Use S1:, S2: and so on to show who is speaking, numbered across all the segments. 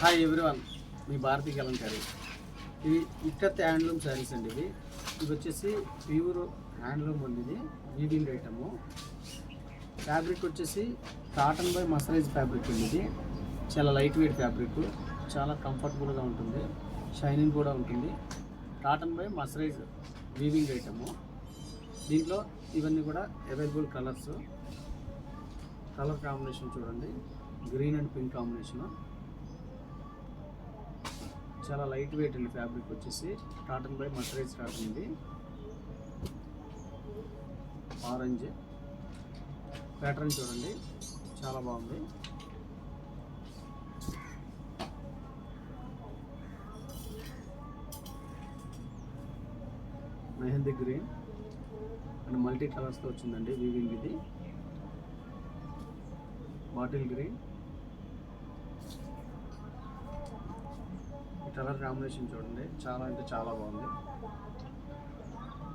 S1: Hi everyone, మీ భారతీ కలంకారీ. ఇవి ikat handloom saris అండి. ఇవి వచ్చేసి ప్యూర్ హ్యాండ్లూమ్ ఉంది. ఇది వీవింగ్ ఐటము. ఫ్యాబ్రిక్ వచ్చేసి కాటన్ బై మసరైజ్ ఫ్యాబ్రిక్ అండి. ఇది చాలా లైట్ వెయిట్ ఫ్యాబ్రిక్, చాలా కంఫర్టబుల్గా ఉంటుంది, షైనింగ్ కూడా ఉంటుంది. Cotton by మసరైజ్ weaving item. దీంట్లో ఇవన్నీ కూడా అవైలబుల్ కలర్స్. కలర్ కాంబినేషన్ చూడండి, గ్రీన్ అండ్ పింక్ కాంబినేషను. చాలా లైట్ వెయిట్ అండి. ఫ్యాబ్రిక్ వచ్చేసి కాటన్ బై మసరైజ్ కాటన్. ఇది ఆరెంజ్ ప్యాటర్న్ చూడండి, చాలా బాగుంది. మెహందీ గ్రీన్ అండ్ మల్టీ కలర్స్తో వచ్చిందండి వీవింగ్. ఇది బాటిల్ గ్రీన్. కలర్ కాంబినేషన్ చూడండి, చాలా అంటే చాలా బాగుంది.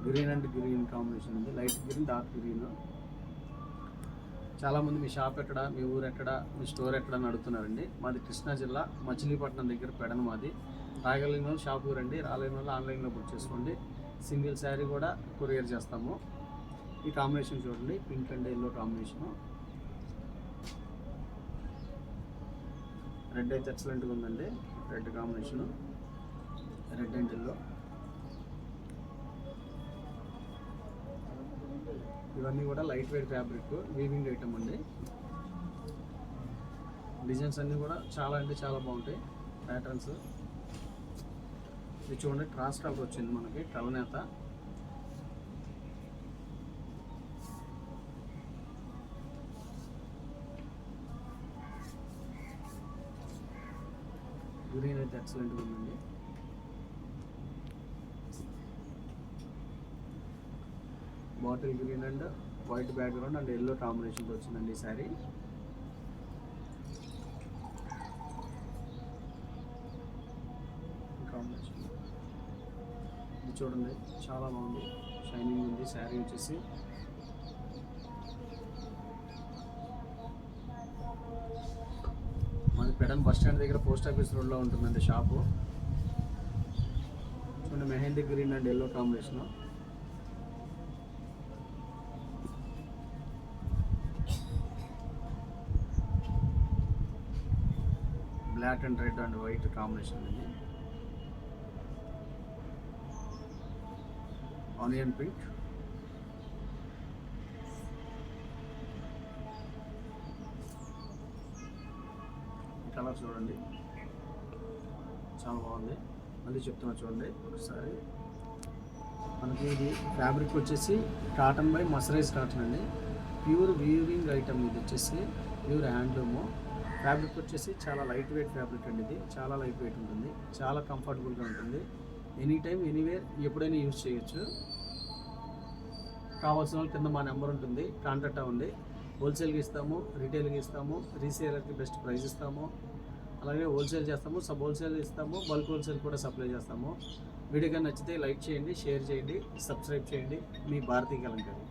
S1: గ్రీన్ అండ్ గ్రీన్ కాంబినేషన్ ఉంది, లైట్ గ్రీన్ డార్క్ గ్రీన్. చాలామంది మీ షాప్ ఎక్కడ, మీ ఊరు ఎక్కడ, మీ స్టోర్ ఎక్కడ అని అడుగుతున్నారండి. మాది కృష్ణా జిల్లా మచిలీపట్నం దగ్గర పెడన మాది. రాగలిగిన వాళ్ళు షాప్కి రండి, రాలేని వాళ్ళు ఆన్లైన్లో బుక్ చేసుకోండి. సింగిల్ శారీ కూడా కొరియర్ చేస్తాము. ఈ కాంబినేషన్ చూడండి, pink and yellow combination. Red అయితే ఎక్సలెంట్గా ఉందండి. Red combination, red and yellow. ఇవన్నీ కూడా light weight fabric, weaving item అండి. డిజైన్స్ అన్నీ కూడా చాలా అంటే చాలా బాగుంటాయి. ప్యాటర్న్స్ ఇది చూడండి, క్రాస్ కలర్ వచ్చింది మనకి, కలనేత. గ్రీన్ అయితే ఎక్సలెంట్గా ఉందండి. Bottle green and white background and yellow కాంబినేషన్తో వచ్చిందండి ఈ శారీ. కాంబినేషన్ ఇది చూడండి, చాలా బాగుంది, షైనింగ్ ఉంది. శారీ వచ్చేసి మన పెడన్ బస్ స్టాండ్ దగ్గర పోస్ట్ ఆఫీస్ రోడ్లో ఉంటుందండి షాపు. చూడండి, mehndi green and yellow combination. Black and red and white combination ఇది. Onion pink. కలర్ చూడండి, చాలా బాగుంది. మళ్ళీ చెప్తున్నా చూడండి ఒకసారి. మనకి ఇది ఫ్యాబ్రిక్ వచ్చేసి కాటన్ బై మసరైజ్ కాటన్ అండి. Pure weaving item. ఇది వచ్చేసి ప్యూర్ హ్యాండ్లూము. ఫ్యాబ్రిక్ వచ్చేసి చాలా లైట్ వెయిట్ ఫ్యాబ్రిక్ అండి. ఇది చాలా లైట్ వెయిట్ ఉంటుంది, చాలా కంఫర్టబుల్గా ఉంటుంది. ఎనీ టైం ఎనీవేర్ ఎప్పుడైనా యూజ్ చేయొచ్చు. కావాల్సిన వాళ్ళు కింద మా నెంబర్ ఉంటుంది, కాంటాక్ట్ అవ్వండి. హోల్సేల్కి ఇస్తాము, రీటైల్కి ఇస్తాము, రీసేలర్కి బెస్ట్ ప్రైస్ ఇస్తాము. అలాగే హోల్సేల్ చేస్తాము, సబ్ హోల్సేల్ ఇస్తాము, బల్క్ హోల్సేల్ కూడా సప్లై చేస్తాము. వీడియో కానీ నచ్చితే లైక్ చేయండి, షేర్ చేయండి, సబ్స్క్రైబ్ చేయండి. మీ భారతీ కలంకారీ.